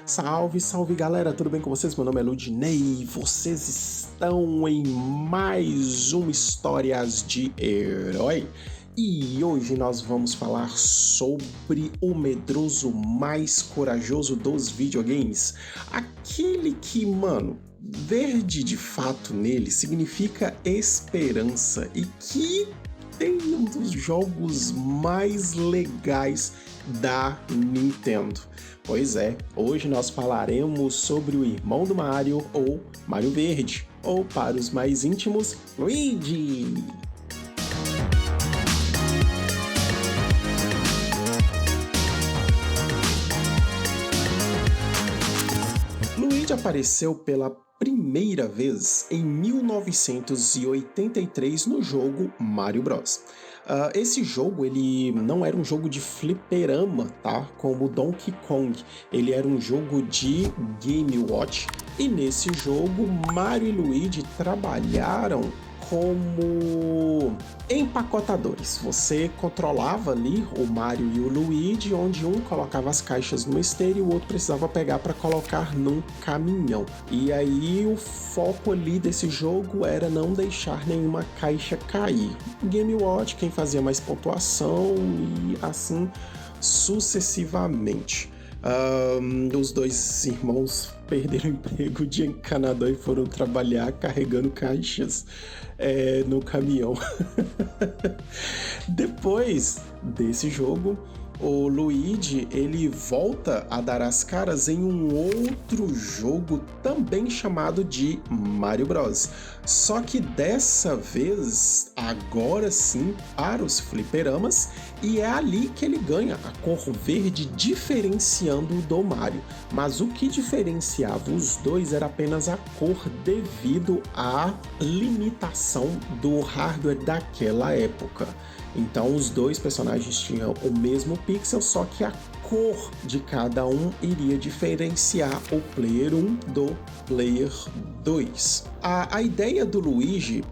Salve, salve galera, tudo bem com vocês? Meu nome é Ludinei e vocês estão em mais uma Histórias de Herói. E hoje nós vamos falar sobre o medroso mais corajoso dos videogames. Aquele que, mano, verde de fato nele significa esperança e que tem um dos jogos mais legais da Nintendo. Pois é, hoje nós falaremos sobre o irmão do Mario, ou Mario Verde, ou para os mais íntimos, Luigi! Luigi apareceu pela primeira vez em 1983 no jogo Mario Bros. Esse jogo ele não era um jogo de fliperama, tá? Como Donkey Kong. Ele era um jogo de Game Watch. E nesse jogo, Mario e Luigi trabalharam como empacotadores. Você controlava ali o Mario e o Luigi, onde um colocava as caixas numa esteira e o outro precisava pegar para colocar num caminhão. E aí o foco ali desse jogo era não deixar nenhuma caixa cair. Game Watch, quem fazia mais pontuação e assim sucessivamente. Os dois irmãos perderam o emprego de encanador e foram trabalhar carregando caixas no caminhão. Depois desse jogo, o Luigi ele volta a dar as caras em um outro jogo também chamado de Mario Bros. Só que dessa vez, agora sim, para os fliperamas, e é ali que ele ganha a cor verde diferenciando o do Mario. Mas o que diferenciava os dois era apenas a cor devido à limitação do hardware daquela época. Então os dois personagens tinham o mesmo pixel, só que a cor de cada um iria diferenciar o Player 1 do Player 2. A ideia do Luigi,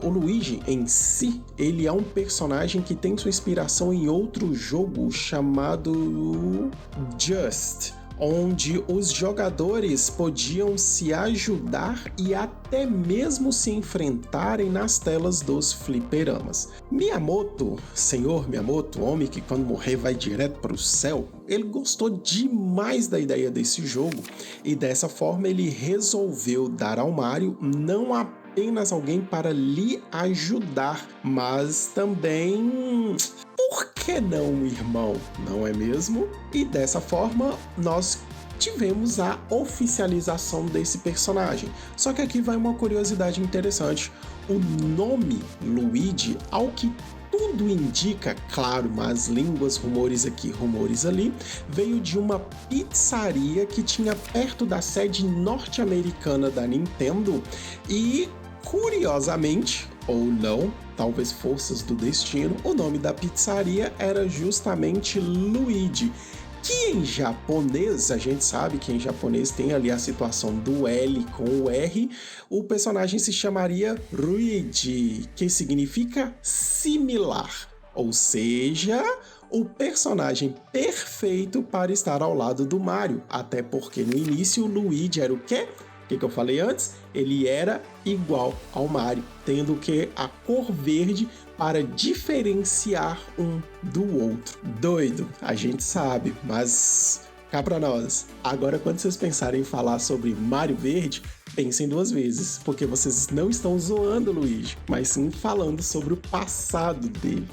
o Luigi em si, ele é um personagem que tem sua inspiração em outro jogo chamado Just, onde os jogadores podiam se ajudar e até mesmo se enfrentarem nas telas dos fliperamas. Miyamoto, senhor Miyamoto, homem que quando morrer vai direto para o céu, ele gostou demais da ideia desse jogo e dessa forma ele resolveu dar ao Mario não apenas alguém para lhe ajudar, mas também por que não, irmão? Não é mesmo? E dessa forma, nós tivemos a oficialização desse personagem. Só que aqui vai uma curiosidade interessante. O nome Luigi, ao que tudo indica, claro, mas línguas, rumores aqui, rumores ali, veio de uma pizzaria que tinha perto da sede norte-americana da Nintendo e, curiosamente, ou não, talvez forças do destino, o nome da pizzaria era justamente Luigi, que em japonês, a gente sabe que em japonês tem ali a situação do L com o R, o personagem se chamaria Luigi, que significa similar, ou seja, o personagem perfeito para estar ao lado do Mario, até porque no início o Luigi era o quê? O que eu falei antes? Ele era igual ao Mario, tendo que a cor verde para diferenciar um do outro. Doido, a gente sabe, mas cá pra nós. Agora, quando vocês pensarem em falar sobre Mario Verde, pensem duas vezes, porque vocês não estão zoando o Luigi, mas sim falando sobre o passado dele.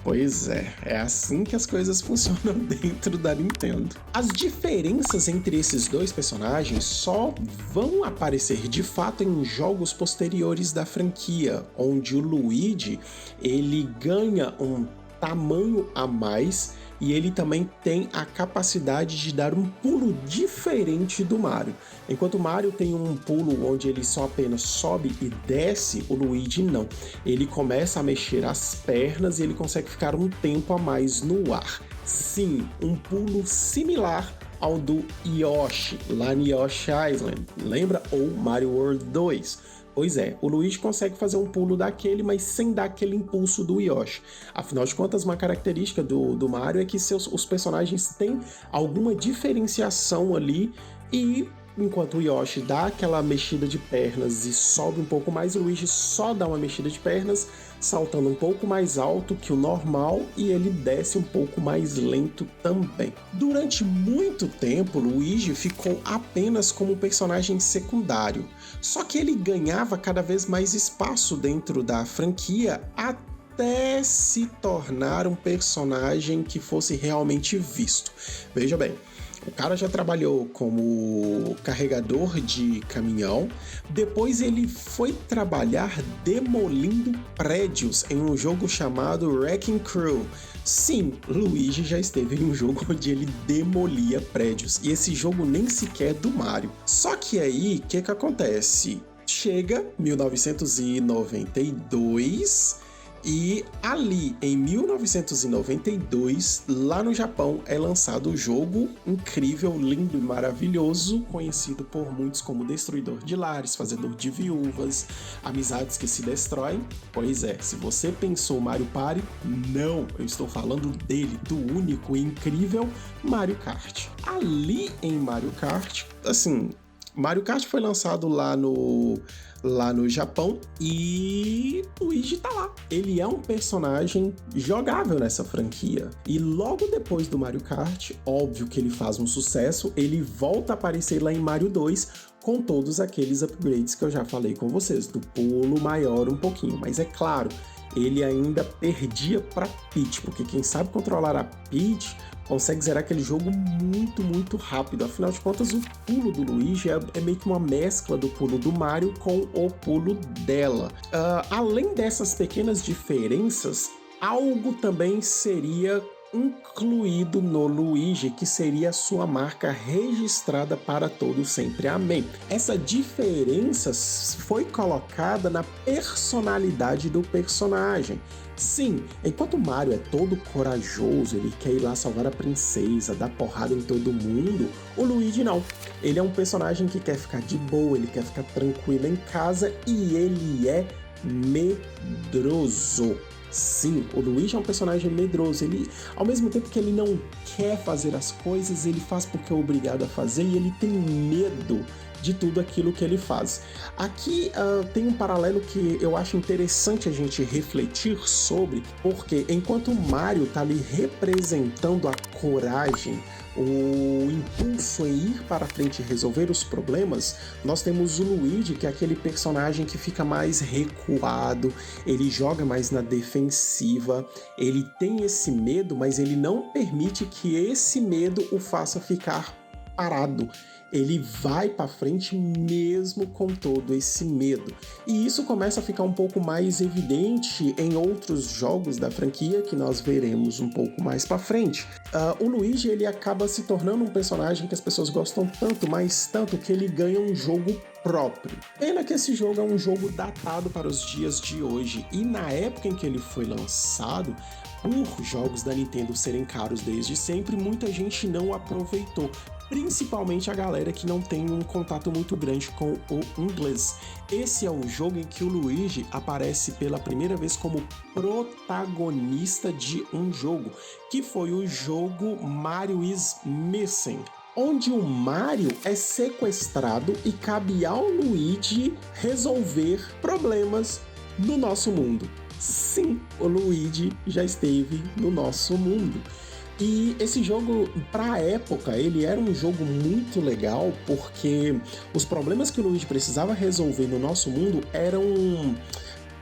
Pois é assim que as coisas funcionam dentro da Nintendo. As diferenças entre esses dois personagens só vão aparecer de fato em jogos posteriores da franquia, onde o Luigi ele ganha um tamanho a mais e ele também tem a capacidade de dar um pulo diferente do Mario. Enquanto o Mario tem um pulo onde ele só apenas sobe e desce, o Luigi não. Ele começa a mexer as pernas e ele consegue ficar um tempo a mais no ar. Sim, um pulo similar ao do Yoshi, lá no Yoshi Island, lembra? Ou Mario World 2. Pois é, o Luigi consegue fazer um pulo daquele, mas sem dar aquele impulso do Yoshi. Afinal de contas, uma característica do Mario é que os personagens têm alguma diferenciação ali e enquanto o Yoshi dá aquela mexida de pernas e sobe um pouco mais, o Luigi só dá uma mexida de pernas, saltando um pouco mais alto que o normal e ele desce um pouco mais lento também. Durante muito tempo, Luigi ficou apenas como personagem secundário, só que ele ganhava cada vez mais espaço dentro da franquia até se tornar um personagem que fosse realmente visto. Veja bem, o cara já trabalhou como carregador de caminhão, depois ele foi trabalhar demolindo prédios em um jogo chamado Wrecking Crew. Sim, Luigi já esteve em um jogo onde ele demolia prédios, e esse jogo nem sequer é do Mario. Só que aí, o que acontece? Chega 1992... E ali, em 1992, lá no Japão, é lançado o jogo incrível, lindo e maravilhoso, conhecido por muitos como Destruidor de Lares, Fazedor de Viúvas, Amizades que se Destroem. Pois é, se você pensou Mario Party, não, eu estou falando dele, do único e incrível Mario Kart. Ali em Mario Kart, assim, Mario Kart foi lançado lá no Japão e Luigi tá lá. Ele é um personagem jogável nessa franquia. E logo depois do Mario Kart, óbvio que ele faz um sucesso, ele volta a aparecer lá em Mario 2 com todos aqueles upgrades que eu já falei com vocês, do pulo maior um pouquinho. Mas é claro, ele ainda perdia pra Peach, porque quem sabe controlar a Peach consegue zerar aquele jogo muito, muito rápido. Afinal de contas, o pulo do Luigi é meio que uma mescla do pulo do Mario com o pulo dela. Além dessas pequenas diferenças, algo também seria incluído no Luigi, que seria a sua marca registrada para todo sempre. Amém. Essa diferença foi colocada na personalidade do personagem. Sim, enquanto o Mario é todo corajoso, ele quer ir lá salvar a princesa, dar porrada em todo mundo, o Luigi não. Ele é um personagem que quer ficar de boa, ele quer ficar tranquilo em casa e ele é medroso. Sim, o Luigi é um personagem medroso. Ele, ao mesmo tempo que ele não quer fazer as coisas, ele faz porque é obrigado a fazer e ele tem medo de tudo aquilo que ele faz. Aqui tem um paralelo que eu acho interessante a gente refletir sobre, porque enquanto o Mario tá ali representando a coragem, o impulso em ir para frente e resolver os problemas, nós temos o Luigi, que é aquele personagem que fica mais recuado, ele joga mais na defensiva, ele tem esse medo, mas ele não permite que esse medo o faça ficar parado. Ele vai para frente mesmo com todo esse medo. E isso começa a ficar um pouco mais evidente em outros jogos da franquia que nós veremos um pouco mais para frente. O Luigi, ele acaba se tornando um personagem que as pessoas gostam tanto, mas tanto que ele ganha um jogo próprio. Pena que esse jogo é um jogo datado para os dias de hoje, e na época em que ele foi lançado, por jogos da Nintendo serem caros desde sempre, muita gente não aproveitou. Principalmente a galera que não tem um contato muito grande com o inglês. Esse é o jogo em que o Luigi aparece pela primeira vez como protagonista de um jogo, que foi o jogo Mario is Missing, onde o Mario é sequestrado e cabe ao Luigi resolver problemas no nosso mundo. Sim, o Luigi já esteve no nosso mundo. E esse jogo, pra época, ele era um jogo muito legal, porque os problemas que o Luigi precisava resolver no nosso mundo eram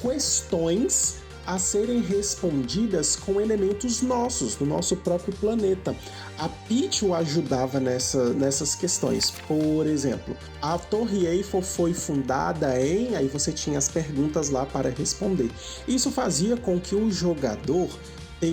questões a serem respondidas com elementos nossos, do nosso próprio planeta. A Peach o ajudava nessas questões. Por exemplo, a Torre Eiffel foi fundada em... Aí você tinha as perguntas lá para responder. Isso fazia com que o jogador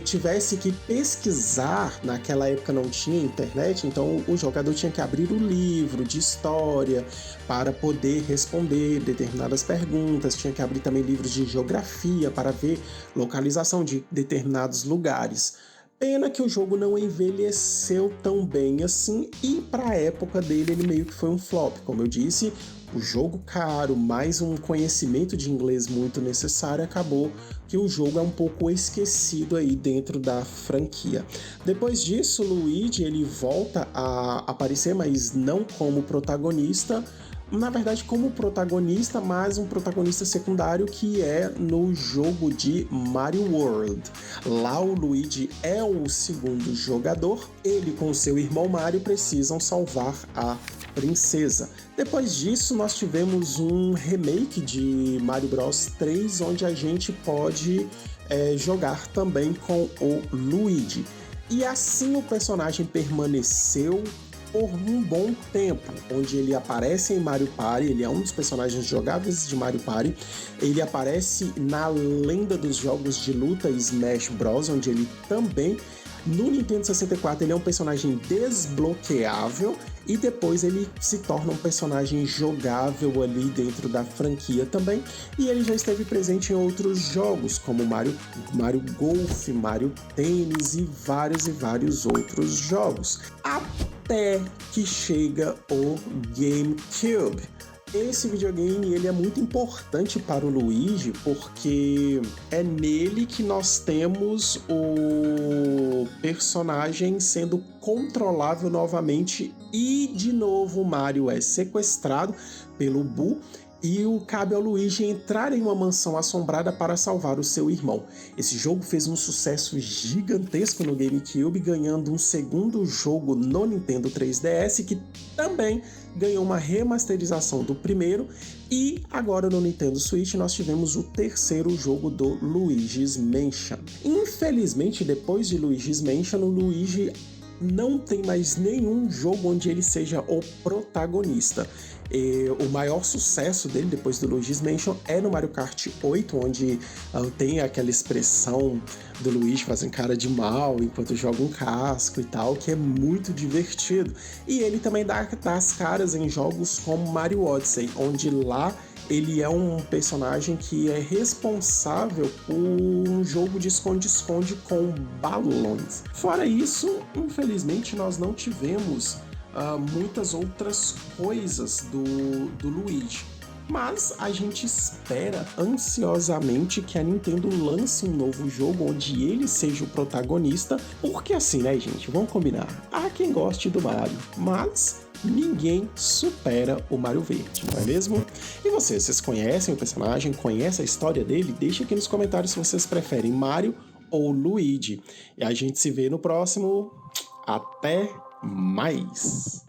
tivesse que pesquisar. Naquela época não tinha internet, então o jogador tinha que abrir o livro de história para poder responder determinadas perguntas, tinha que abrir também livros de geografia para ver localização de determinados lugares. Pena que o jogo não envelheceu tão bem assim, e para a época dele ele meio que foi um flop, como eu disse. o jogo caro, mais um conhecimento de inglês muito necessário, acabou que o jogo é um pouco esquecido aí dentro da franquia. Depois disso, Luigi ele volta a aparecer, mas não como protagonista, na verdade como protagonista, mas um protagonista secundário que é no jogo de Mario World. Lá o Luigi é o segundo jogador, ele com seu irmão Mario precisam salvar a princesa. Depois disso, nós tivemos um remake de Mario Bros 3, onde a gente pode jogar também com o Luigi. E assim o personagem permaneceu por um bom tempo, onde ele aparece em Mario Party, ele é um dos personagens jogáveis de Mario Party, ele aparece na lenda dos jogos de luta Smash Bros, onde ele também, no Nintendo 64, ele é um personagem desbloqueável e depois ele se torna um personagem jogável ali dentro da franquia também, e ele já esteve presente em outros jogos, como Mario Golf, Mario Tênis e vários outros jogos. Até que chega o GameCube. Esse videogame ele é muito importante para o Luigi porque é nele que nós temos o personagem sendo controlável novamente e de novo o Mario é sequestrado pelo Boo e cabe ao Luigi entrar em uma mansão assombrada para salvar o seu irmão. Esse jogo fez um sucesso gigantesco no GameCube, ganhando um segundo jogo no Nintendo 3DS, que também ganhou uma remasterização do primeiro, e agora no Nintendo Switch nós tivemos o terceiro jogo do Luigi's Mansion. Infelizmente, depois de Luigi's Mansion, o Luigi não tem mais nenhum jogo onde ele seja o protagonista. O maior sucesso dele depois do Luigi's Mansion é no Mario Kart 8, onde tem aquela expressão do Luigi fazendo cara de mal enquanto joga um casco e tal, que é muito divertido. E ele também dá as caras em jogos como Mario Odyssey, onde lá ele é um personagem que é responsável por um jogo de esconde-esconde com balões. Fora isso, infelizmente nós não tivemos muitas outras coisas do Luigi. Mas a gente espera ansiosamente que a Nintendo lance um novo jogo onde ele seja o protagonista, porque assim, né, gente? Vamos combinar. Há quem goste do Mario, mas ninguém supera o Mario Verde, não é mesmo? E vocês conhecem o personagem? Conhecem a história dele? Deixa aqui nos comentários se vocês preferem Mario ou Luigi. E a gente se vê no próximo. Até mais!